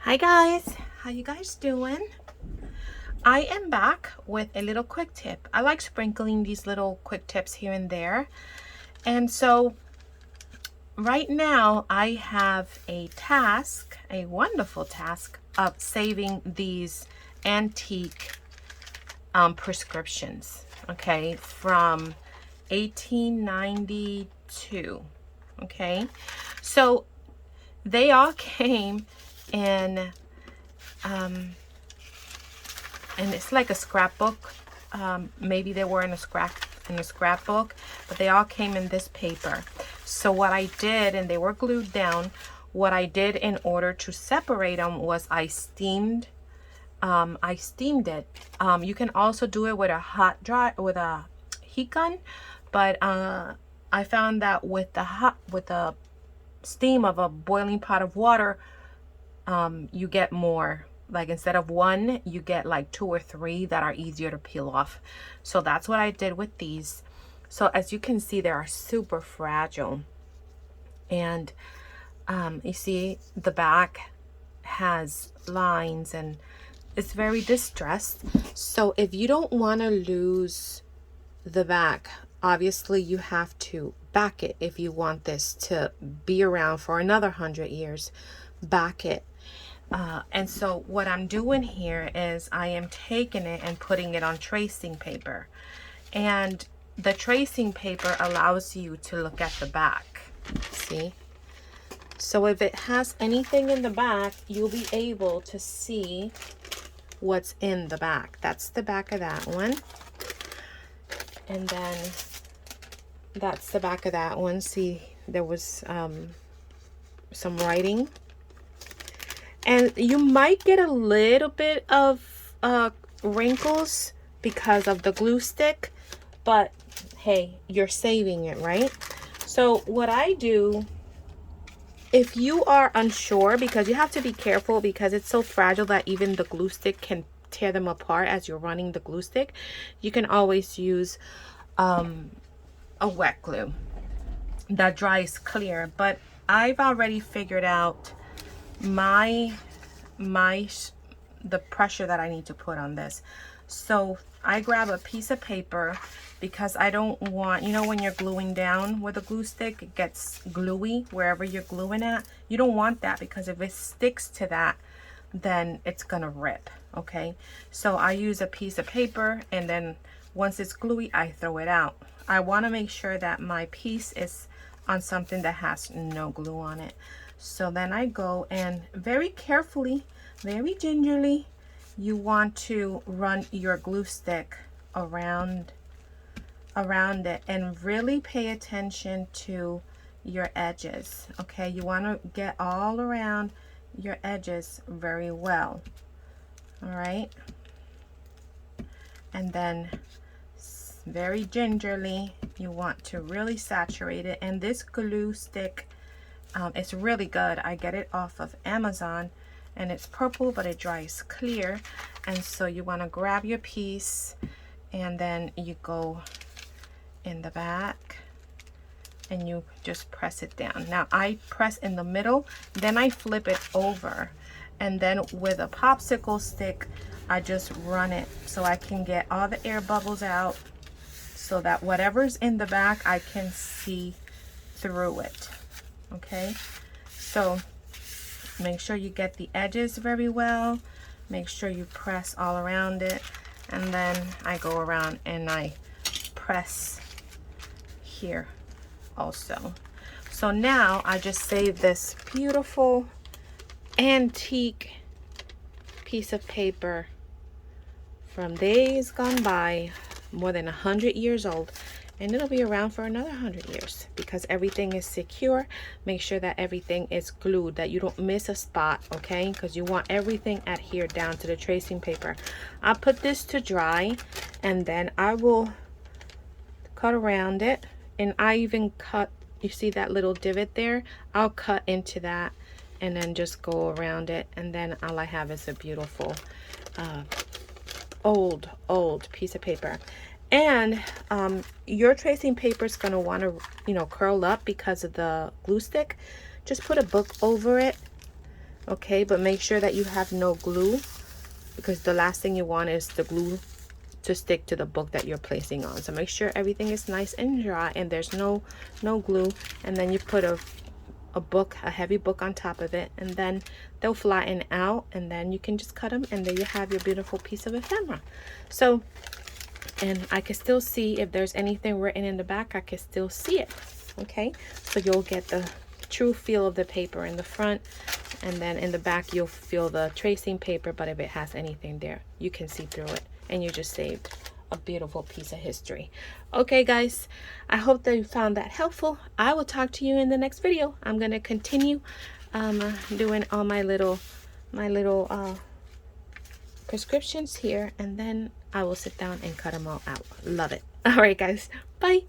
Hi guys, how you guys doing? I am back with a little quick tip. I like sprinkling these little quick tips here and there. And so right now I have a task, a wonderful task of saving these antique prescriptions, okay, from 1892, okay? So they all came in and it's like a scrapbook. Maybe they were in a scrapbook, but they all came in this paper. So what I did, and they were glued down, what I did in order to separate them was I steamed it. You can also do it with a heat gun, but I found that with the steam of a boiling pot of water, you get more. Like instead of one, you get like 2 or 3 that are easier to peel off. So that's what I did with these. So as you can see, they are super fragile. And you see the back has lines and it's very distressed. So if you don't want to lose the back, obviously you have to back it. If you want this to be around for another 100 years, back it. And so what I'm doing here is I am taking it and putting it on tracing paper. And the tracing paper allows you to look at the back. See? So if it has anything in the back, you'll be able to see what's in the back. That's the back of that one. And then that's the back of that one. See, there was some writing. And you might get a little bit of wrinkles because of the glue stick, but hey, you're saving it, right? So what I do, if you are unsure, because you have to be careful because it's so fragile that even the glue stick can tear them apart as you're running the glue stick, you can always use a wet glue that dries clear. But I've already figured out the pressure that I need to put on this. So I grab a piece of paper because I don't want, you know, when you're gluing down with a glue stick, it gets gluey wherever you're gluing at. You don't want that because if it sticks to that, then it's gonna rip. Okay, so I use a piece of paper, and then once it's gluey, I throw it out. I want to make sure that my piece is on something that has no glue on it. So then I go and very carefully, very gingerly, you want to run your glue stick around it and really pay attention to your edges. Okay, you want to get all around your edges very well. All right, and then very gingerly you want to really saturate it. And this glue stick, it's really good. I get it off of Amazon, and it's purple, but it dries clear. And so you want to grab your piece, and then you go in the back, and you just press it down. Now I press in the middle, then I flip it over, and then with a popsicle stick, I just run it so I can get all the air bubbles out, so that whatever's in the back, I can see through it. Okay, so make sure you get the edges very well. Make sure you press all around it, and then I go around and I press here also. So now I just save this beautiful antique piece of paper from days gone by, more than 100 years old, and it'll be around for another 100 years because everything is secure. Make sure that everything is glued, that you don't miss a spot, okay? Because you want everything adhered down to the tracing paper. I'll put this to dry, and then I will cut around it. And I even cut, you see that little divot there? I'll cut into that and then just go around it, and then all I have is a beautiful old piece of paper. And your tracing paper is going to want to, you know, curl up because of the glue stick. Just put a book over it Okay, but make sure that you have no glue, because the last thing you want is the glue to stick to the book that you're placing on. So make sure everything is nice and dry and there's no glue, and then you put a heavy book on top of it, and then they'll flatten out, and then you can just cut them, and there you have your beautiful piece of ephemera. So, and I can still see if there's anything written in the back, I can still see it. Okay, so you'll get the true feel of the paper in the front, and then in the back you'll feel the tracing paper, but if it has anything there, you can see through it, and you just saved a beautiful piece of history. Okay guys, I hope that you found that helpful. I will talk to you in the next video. I'm gonna continue doing all my little prescriptions here, and then I will sit down and cut them all out. Love it. All right guys, bye.